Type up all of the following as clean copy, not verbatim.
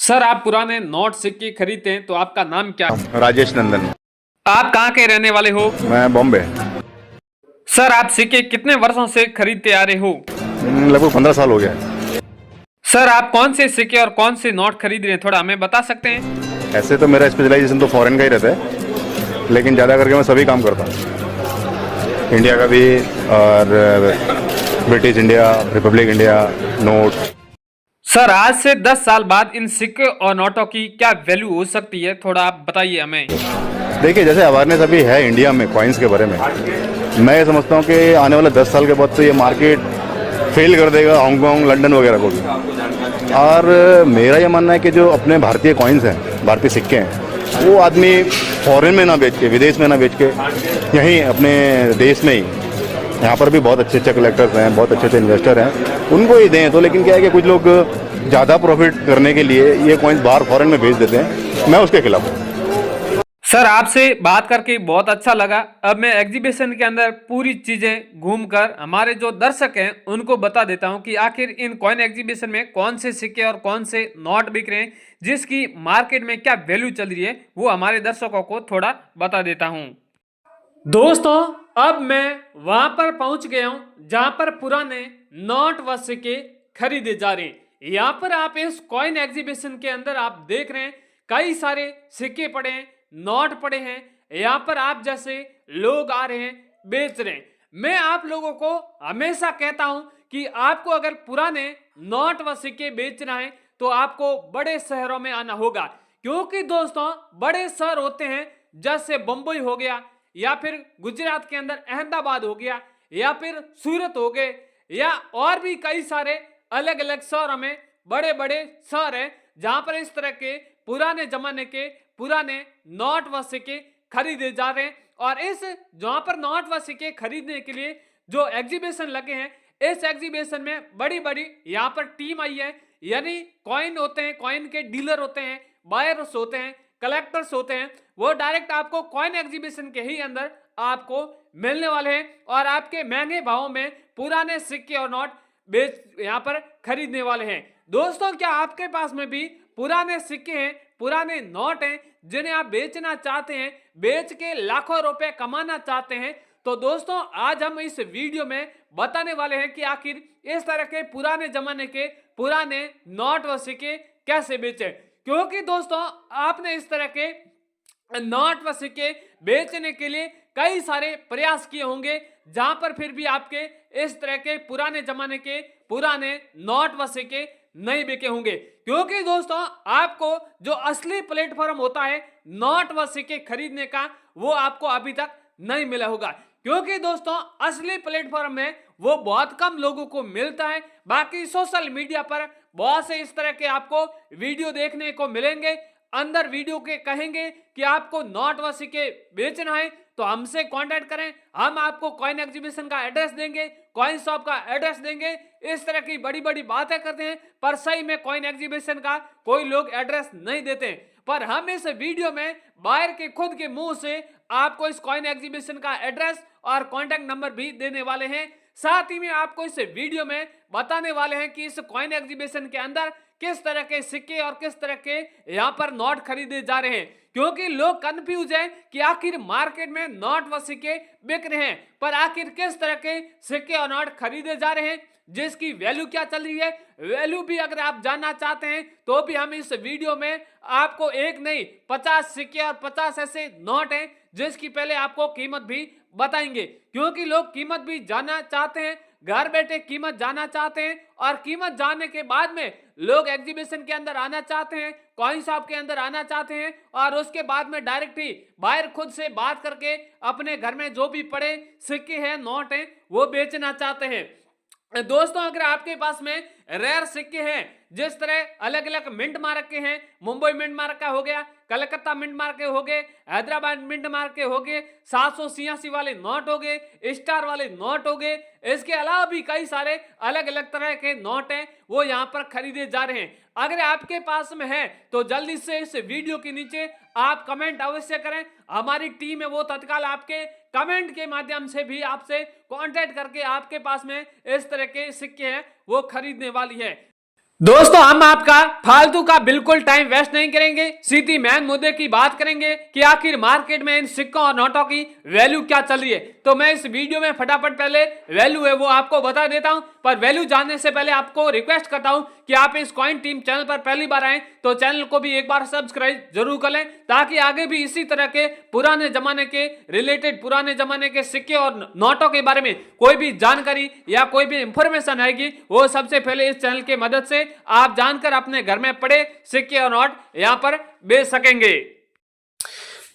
Sir आप पुराने note सिक्के खरीदते हैं तो आपका नाम क्या है? राजेश नंदन। आप कहाँ के रहने वाले हो? मैं बॉम्बे। सर आप सिक्के कितने वर्षों से खरीदते आ रहे हो? लगभग 15 साल हो गया। सर आप कौन से सिक्के और कौन से नोट खरीद रहे हैं, थोड़ा हमें बता सकते हैं? ऐसे तो मेरा स्पेशलाइजेशन तो फॉरेन का ही रहता है, लेकिन ज़्यादा करके मैं सभी काम करता हूँ, इंडिया का भी और British India, Republic India, note. Sir आज से 10 साल बाद इन सिक्के और नोटों की क्या वैल्यू हो सकती है, थोड़ा आप बताइए हमें। देखिए, जैसे अवेयरनेस अभी है इंडिया में कॉइन्स के बारे में, मैं ये समझता हूँ कि आने वाले 10 साल के बाद तो ये मार्केट फेल कर देगा हांगकांग, लंदन वगैरह को भी। और मेरा ये मानना है कि जो अपने भारतीय कॉइन्स हैं, भारतीय सिक्के हैं, वो आदमी फॉरेन में ना बेच के, विदेश में ना बेच के, यहीं अपने देश में ही, यहाँ पर भी बहुत अच्छे अच्छे कलेक्टर्स हैं, बहुत अच्छे अच्छे इन्वेस्टर हैं, उनको ही दें। तो लेकिन क्या है कि कुछ लोग ज़्यादा प्रॉफिट करने के लिए ये कॉइन्स बाहर फॉरेन में भेज देते हैं, मैं उसके खिलाफ हूँ। सर आपसे बात करके बहुत अच्छा लगा। अब मैं एग्जीबिशन के अंदर पूरी चीजें घूमकर हमारे जो दर्शक हैं उनको बता देता हूं कि आखिर इन कॉइन एग्जीबिशन में कौन से सिक्के और कौन से नोट बिक रहे हैं, जिसकी मार्केट में क्या वैल्यू चल रही है, वो हमारे दर्शकों को थोड़ा बता देता हूं। दोस्तों अब मैं वहां पर पहुंच गया हूं जहां पर पुराने नोट व सिक्के खरीदे जा रहे हैं। यहाँ पर आप इस कॉइन एग्जीबिशन के अंदर आप देख रहे हैं कई सारे सिक्के पड़े हैं, नोट पड़े हैं। यहाँ पर आप जैसे लोग आ रहे हैं, बेच रहे हैं। मैं आप लोगों को हमेशा कहता हूं कि आपको अगर पुराने नोट व सिक्के बेचना है तो आपको बड़े शहरों में आना होगा, क्योंकि दोस्तों बड़े शहर होते हैं जैसे बंबई हो गया, या फिर गुजरात के अंदर अहमदाबाद हो गया, या फिर सूरत हो गए, या और भी कई सारे अलग अलग शहरों में बड़े बड़े शहर हैं जहां पर इस तरह के पुराने जमाने के पुराने नोट व सिक्के खरीदे जा रहे हैं। और इस जहां पर नोट व सिक्के खरीदने के लिए जो एग्जीबिशन लगे हैं, इस एग्जीबिशन में बड़ी बड़ी यहाँ पर टीम आई है, यानी कॉइन होते हैं, कॉइन के डीलर होते हैं, बायर्स होते हैं, कलेक्टर्स होते हैं, वो डायरेक्ट आपको कॉइन एग्जीबिशन के ही अंदर आपको मिलने वाले हैं और आपके महंगे भावों में पुराने सिक्के और नोट बेच यहाँ पर खरीदने वाले हैं। दोस्तों क्या आपके पास में भी पुराने सिक्के हैं, पुराने नोट हैं जिन्हें आप बेचना चाहते हैं, बेच के लाखों रुपए कमाना चाहते हैं? तो दोस्तों आज हम इस वीडियो में बताने वाले हैं कि आखिर इस तरह के पुराने जमाने के पुराने नोट व सिक्के कैसे बेचें। क्योंकि दोस्तों आपने इस तरह के नोट व सिक्के बेचने के लिए कई सारे प्रयास किए होंगे, जहां पर फिर भी आपके इस तरह के पुराने जमाने के पुराने नोट व सिक्के नहीं बिके होंगे। क्योंकि दोस्तों आपको जो असली प्लेटफॉर्म होता है नोट व सिक्के खरीदने का, वो आपको अभी तक नहीं मिला होगा। क्योंकि दोस्तों असली प्लेटफॉर्म में वो बहुत कम लोगों को मिलता है। बाकी सोशल मीडिया पर बहुत से इस तरह के आपको वीडियो देखने को मिलेंगे, अंदर वीडियो के कहेंगे कि आपको नोट व सिक्के बेचना है तो हमसे कांटेक्ट करें, हम आपको कॉइन एग्जीबिशन का एड्रेस देंगे, कॉइन शॉप का एड्रेस देंगे। इस तरह की बड़ी बड़ी बातें करते हैं, पर सही में कॉइन एग्जीबिशन का कोई लोग एड्रेस नहीं देते। पर हम इस वीडियो में बाहर के खुद के मुंह से आपको इस कॉइन एग्जीबिशन का एड्रेस और कॉन्टैक्ट नंबर भी देने वाले हैं। साथ ही में आपको इस वीडियो में बताने वाले हैं कि इस कॉइन एग्जीबिशन के अंदर किस तरह के सिक्के और किस तरह के यहाँ पर नोट खरीदे जा रहे हैं। क्योंकि लोग कंफ्यूज हैं कि आखिर मार्केट में नोट व सिक्के बिक रहे हैं, पर आखिर किस तरह के सिक्के और नोट खरीदे जा रहे हैं, जिसकी वैल्यू क्या चल रही है, वैल्यू भी अगर आप जानना चाहते हैं तो भी हम इस वीडियो में आपको एक नहीं 50 सिक्के और 50 ऐसे नोट हैं जिसकी पहले आपको कीमत भी बताएंगे। क्योंकि लोग कीमत भी जानना चाहते हैं, घर बैठे कीमत जानना चाहते हैं, और कीमत जानने के बाद में लोग एग्जीबिशन के अंदर आना चाहते हैं, कॉइन शॉप के अंदर आना चाहते हैं, और उसके बाद में डायरेक्ट ही बाहर खुद से बात करके अपने घर में जो भी पड़े सिक्के हैं, नोट हैं, वो बेचना चाहते हैं। दोस्तों अगर आपके पास में रेयर सिक्के हैं, जिस तरह अलग अलग मिंट मार्क के हैं, मुंबई मिंट मार्क का हो गया, कलकत्ता मिंट मार्क के हो गए, हैदराबाद मिंट मार्क के हो गए, 786 वाले नोट हो गए, स्टार वाले नोट हो गए, इसके अलावा भी कई सारे अलग अलग तरह के नोट हैं वो यहाँ पर खरीदे जा रहे हैं। अगर आपके पास में है तो जल्दी से इस वीडियो के नीचे आप कमेंट अवश्य करें, हमारी टीम है वो तत्काल आपके कमेंट के माध्यम से भी आपसे कांटेक्ट करके आपके पास में इस तरह के सिक्के हैं वो खरीदने वाली है। दोस्तों हम आपका फालतू का बिल्कुल टाइम वेस्ट नहीं करेंगे, सीधी मेन मुद्दे की बात करेंगे कि आखिर मार्केट में इन सिक्कों और नोटों की वैल्यू क्या चल रही है। तो मैं इस वीडियो में फटाफट पहले वैल्यू है वो आपको बता देता हूं, पर वैल्यू जानने से पहले आपको रिक्वेस्ट करता हूं कि आप इस कॉइन टीम चैनल पर पहली बार आए तो चैनल को भी एक बार सब्सक्राइब जरूर कर लें, ताकि आगे भी इसी तरह के पुराने जमाने के रिलेटेड पुराने जमाने के सिक्के और नोटों के बारे में कोई भी जानकारी या कोई भी इंफॉर्मेशन आएगी वो सबसे पहले इस चैनल की मदद से आप जानकर अपने घर में पड़े सिक्के और नोट यहां पर बेच सकेंगे।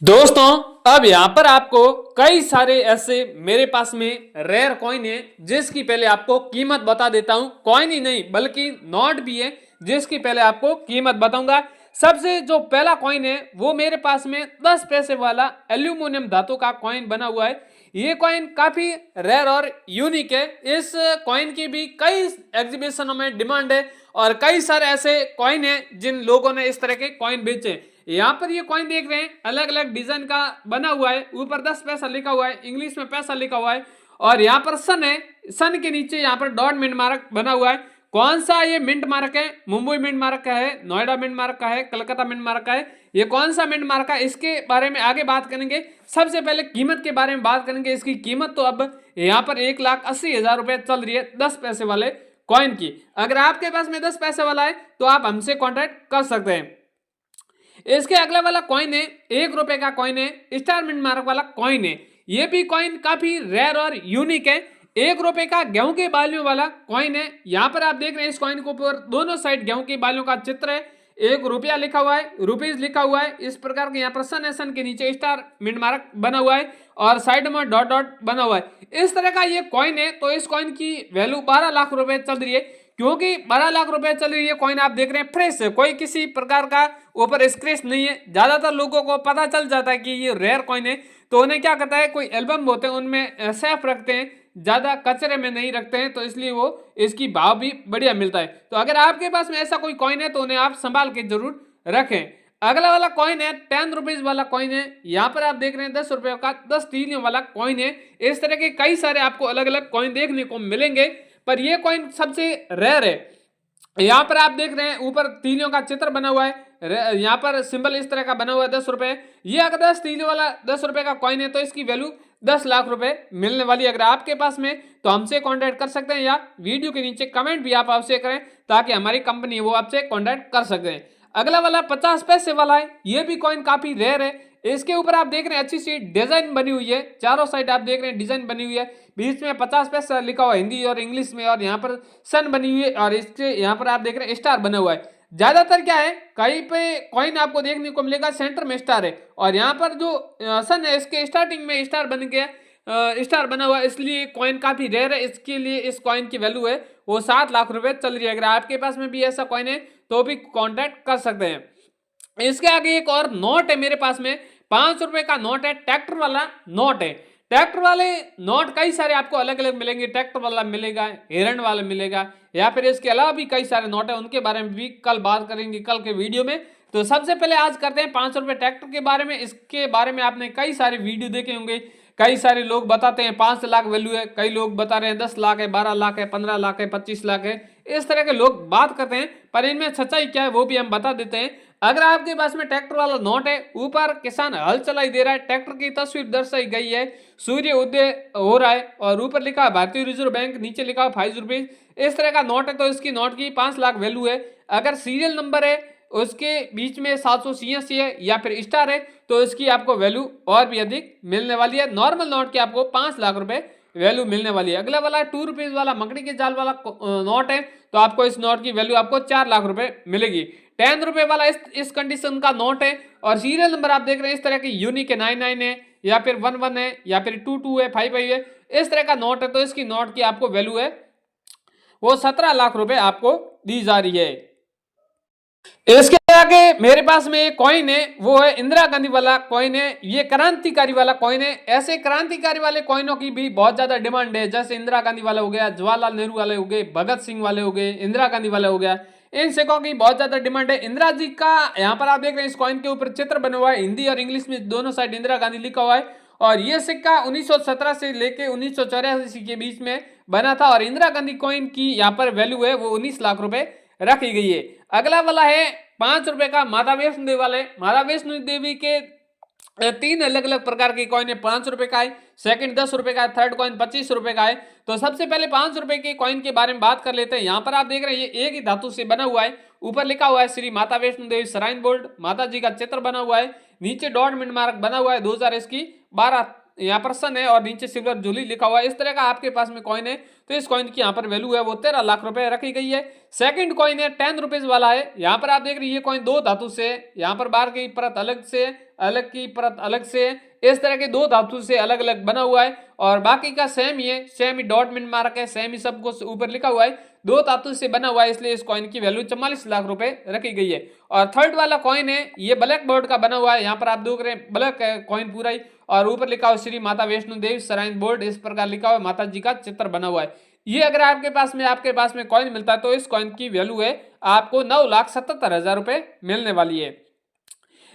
दोस्तों अब यहां पर आपको कई सारे ऐसे मेरे पास में रेयर कॉइन है जिसकी पहले आपको कीमत बता देता हूं। कॉइन ही नहीं बल्कि नोट भी है जिसकी पहले आपको कीमत बताऊंगा। सबसे जो पहला कॉइन है वो मेरे पास में 10 पैसे वाला एल्यूमिनियम धातु का कॉइन बना हुआ है। ये कॉइन काफी रेयर और यूनिक है। इस कॉइन की भी कई एग्जीबिशनों में डिमांड है और कई सारे ऐसे कॉइन हैं जिन लोगों ने इस तरह के कॉइन बेचे हैं। यहाँ पर ये कॉइन देख रहे हैं अलग अलग डिजाइन का बना हुआ है, ऊपर 10 पैसा लिखा हुआ है, इंग्लिश में पैसा लिखा हुआ है और यहाँ पर सन है, सन के नीचे यहाँ पर डॉट मिंट मार्क बना हुआ है। कौन सा ये मिंट मार्क है? मुंबई मिंट मार्क का है, नोएडा मिंट मार्क का है, कलकत्ता मिंट मार्क का है। ये कौन सा मिंट मार्क का, इसके बारे में आगे बात करेंगे। सबसे पहले कीमत के बारे में बात करेंगे। इसकी कीमत तो अब यहाँ पर 1,80,000 रुपए चल रही है 10 पैसे वाले कॉइन की। अगर आपके पास में 10 पैसे वाला है तो आप हमसे कॉन्टेक्ट कर सकते हैं। इसके अगला वाला कॉइन है 1 रुपए का कॉइन है, स्टार मिंट मार्क वाला कॉइन है। ये भी कॉइन काफी रेयर और यूनिक है। 1 रुपए का गेहूं के बालियों वाला कॉइन है। यहाँ पर आप देख रहे हैं इस कॉइन के ऊपर दोनों साइड गेहूं के बालियों का चित्र है, 1 रुपया लिखा हुआ है, रुपीज लिखा हुआ है। इस प्रकार के यहाँ पर सन है, सन के नीचे स्टार मिंट मार्क बना हुआ है और साइड में डॉट डॉट बना हुआ है। इस तरह का ये कॉइन है। तो इस कॉइन की वैल्यू 12 लाख रुपए चल रही है। क्योंकि 12 लाख रुपए चल रही है, कॉइन आप देख रहे हैं फ्रेश है, कोई किसी प्रकार का ऊपर स्क्रैच नहीं है। ज्यादातर लोगों को पता चल जाता है कि ये रेयर कॉइन है तो उन्हें क्या करता है, कोई एल्बम होते हैं उनमें सेफ रखते हैं, ज्यादा कचरे में नहीं रखते हैं, तो इसलिए वो इसकी भाव भी बढ़िया मिलता है। तो अगर आपके पास में ऐसा कोई कॉइन है तो उन्हें आप संभाल के जरूर रखें। अगला वाला कॉइन है 10 रुपीज वाला कॉइन है। यहाँ पर आप देख रहे हैं 10 रुपए का 10 तीलियों वाला कॉइन है। इस तरह के कई सारे आपको अलग अलग कॉइन देखने को मिलेंगे, पर यह कॉइन सबसे रेयर है। यहाँ पर आप देख रहे हैं ऊपर तीलियों का चित्र बना हुआ है, यहाँ पर सिंबल इस तरह का बना हुआ है 10 रुपए। ये अगर 10 तीलियों वाला 10 रुपए का कॉइन है तो इसकी वैल्यू 10 लाख रुपए मिलने वाली है। अगर आपके पास में तो हमसे कांटेक्ट कर सकते हैं या वीडियो के नीचे कमेंट भी आप आपसे करें ताकि हमारी कंपनी वो आपसे कांटेक्ट कर सकते हैं। अगला वाला 50 पैसे वाला है। ये भी कॉइन काफी रेयर है। इसके ऊपर आप देख रहे हैं अच्छी सी डिजाइन बनी हुई है, चारों साइड आप देख रहे हैं डिजाइन बनी हुई है, बीच में 50 पैसा लिखा हुआ है हिंदी और इंग्लिश में और यहाँ पर सन बनी हुई है और इसके यहाँ पर आप देख रहे हैं स्टार बना हुआ है। ज्यादातर क्या है, कहीं पे कॉइन आपको देखने को मिलेगा सेंटर में स्टार है और यहाँ पर जो सन है इसके स्टार्टिंग में स्टार बन गया, स्टार बना हुआ है, इसलिए कॉइन काफी रेयर है। इसके लिए इस कॉइन की वैल्यू है वो 7 लाख रुपए चल रही है। अगर आपके पास में भी ऐसा कॉइन है तो भी कांटेक्ट कर सकते हैं। इसके आगे एक और नोट है मेरे पास में, 5 रुपए का नोट है, ट्रैक्टर वाला नोट है। ट्रैक्टर वाले नोट कई सारे आपको अलग अलग मिलेंगे, ट्रैक्टर वाला मिलेगा, हिरण वाला मिलेगा, या फिर इसके अलावा भी कई सारे नोट है, उनके बारे में भी कल बात करेंगे कल के वीडियो में। तो सबसे पहले आज करते हैं 5 रुपए ट्रैक्टर के बारे में। इसके बारे में आपने कई सारे वीडियो देखे होंगे, कई सारे लोग बताते हैं 5 लाख वैल्यू है, कई लोग बता रहे हैं 10 लाख है, 12 लाख है, 15 लाख है, 25 लाख है, इस तरह के लोग बात करते हैं, पर इनमें सच्चाई क्या है वो भी हम बता देते हैं। अगर आपके पास में ट्रैक्टर वाला नोट है, ऊपर किसान हल चलाई दे रहा है, ट्रैक्टर की तस्वीर दर्शाई गई है, सूर्य उदय हो रहा है और ऊपर लिखा है भारतीय रिजर्व बैंक, नीचे लिखा है 5 रुपीज, इस तरह का नोट है तो इसकी नोट की 5 लाख वैल्यू है। अगर सीरियल नंबर है उसके बीच में 786 है या फिर स्टार है तो इसकी आपको वैल्यू और भी अधिक मिलने वाली है। नॉर्मल नोट की आपको 5 लाख रुपए वैल्यू मिलने वाली है। अगला वाला 2 रुपीज वाला मकड़ी के जाल वाला नोट है तो आपको इस नोट की वैल्यू आपको 4 लाख रुपए मिलेगी। 10 रुपए वाला इस कंडीशन का नोट है और सीरियल नंबर आप देख रहे हैं इस तरह की यूनिक है, 99 है या फिर 11 है या फिर 22 है, 55 है, इस तरह का नोट है तो इसकी नोट की आपको वैल्यू है वो 17 लाख रुपए आपको दी जा रही है। इसके आगे मेरे पास में एक कॉइन है, वो है इंदिरा गांधी वाला कॉइन है। ये क्रांतिकारी वाला कॉइन है। ऐसे क्रांतिकारी वाले कॉइनों की भी बहुत ज्यादा डिमांड है, जैसे इंदिरा गांधी वाला हो गया, जवाहरलाल नेहरू वाले हो गए, भगत सिंह वाले हो गए, इंदिरा गांधी वाला हो गया, इन सिक्कों की बहुत ज्यादा डिमांड है। इंदिरा जी का यहाँ पर आप देख रहे हैं इस कॉइन के ऊपर चित्र बना हुआ है, हिंदी और इंग्लिश में दोनों साइड इंदिरा गांधी लिखा हुआ है और ये सिक्का 1917 से लेके 1984 के बीच में बना था और इंदिरा गांधी कॉइन की यहाँ पर वैल्यू है वो 19 लाख रुपए रखी गई है। अगला वाला है 5 रुपए का माता वैष्णो देवी वाले। माता वैष्णो देवी के 3 अलग अलग प्रकार के कॉइन है। 5 रुपए का है, सेकंड 10 रुपए का है, थर्ड कॉइन 25 रुपए का है। तो सबसे पहले 5 रुपए के कॉइन के बारे में बात कर लेते हैं। यहाँ पर आप देख रहे हैं ये एक ही धातु से बना हुआ है। ऊपर लिखा हुआ है श्री माता वैष्णो देवी श्राइन बोर्ड, माता जी का चित्र बना हुआ है। नीचे डॉट मिनट मार्क बना हुआ है। 2000 इसकी 12 यहाँ पर सन है और नीचे सिल्वर जूली लिखा हुआ है। इस तरह का आपके पास में कॉइन है तो इस कॉइन की यहाँ पर वैल्यू है वो 13 लाख रुपए रखी गई है। सेकंड कॉइन है 10 रुपीज वाला है। यहाँ पर आप देख रहे हैं ये कॉइन 2 धातु से, यहाँ पर बाहर की परत अलग से, अलग की परत अलग से, इस तरह के 2 धातु से अलग अलग बना हुआ है और बाकी का सेम ही है, सेम ही डॉट मिनट मार्क है, सेम ही सब कुछ ऊपर लिखा हुआ है। 2 धातु से बना हुआ है इसलिए इस कॉइन की वैल्यू 44 लाख रुपए रखी गई है। और थर्ड वाला कॉइन है ये ब्लैक बोर्ड का बना हुआ है। यहाँ पर आप देख रहे हैं ब्लैक कॉइन पूरा ही और ऊपर लिखा हुआ श्री माता वैष्णो देवी श्राइन बोर्ड, इस प्रकार लिखा हुआ माता जी का चित्र बना हुआ है। ये अगर आपके पास में कॉइन मिलता है तो इस कॉइन की वैल्यू है आपको 9,77,000 रुपए मिलने वाली है।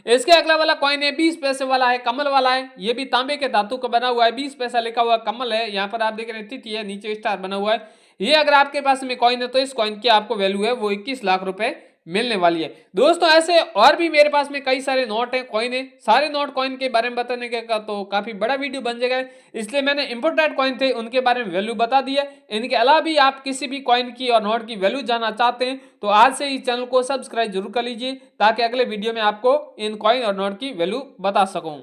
इसके अगला वाला कॉइन है 20 पैसे वाला है, कमल वाला है। ये भी तांबे के धातु का बना हुआ है। 20 पैसा लिखा हुआ कमल है। यहाँ पर आप देख रहे हैं तिथि है, नीचे स्टार बना हुआ है। ये अगर आपके पास में कॉइन है तो इस कॉइन की आपको वैल्यू है वो 21 लाख रुपए मिलने वाली है। दोस्तों ऐसे और भी मेरे पास में कई सारे नोट हैं, कॉइन है। सारे नोट कॉइन के बारे में बताने का तो काफी बड़ा वीडियो बन जाएगा, इसलिए मैंने इंपोर्टेड कॉइन थे उनके बारे में वैल्यू बता दी है। इनके अलावा भी आप किसी भी कॉइन की और नोट की वैल्यू जानना चाहते हैं तो आज से ही चैनल को सब्सक्राइब जरूर कर लीजिए ताकि अगले वीडियो में आपको इन कॉइन और नोट की वैल्यू बता सकूं।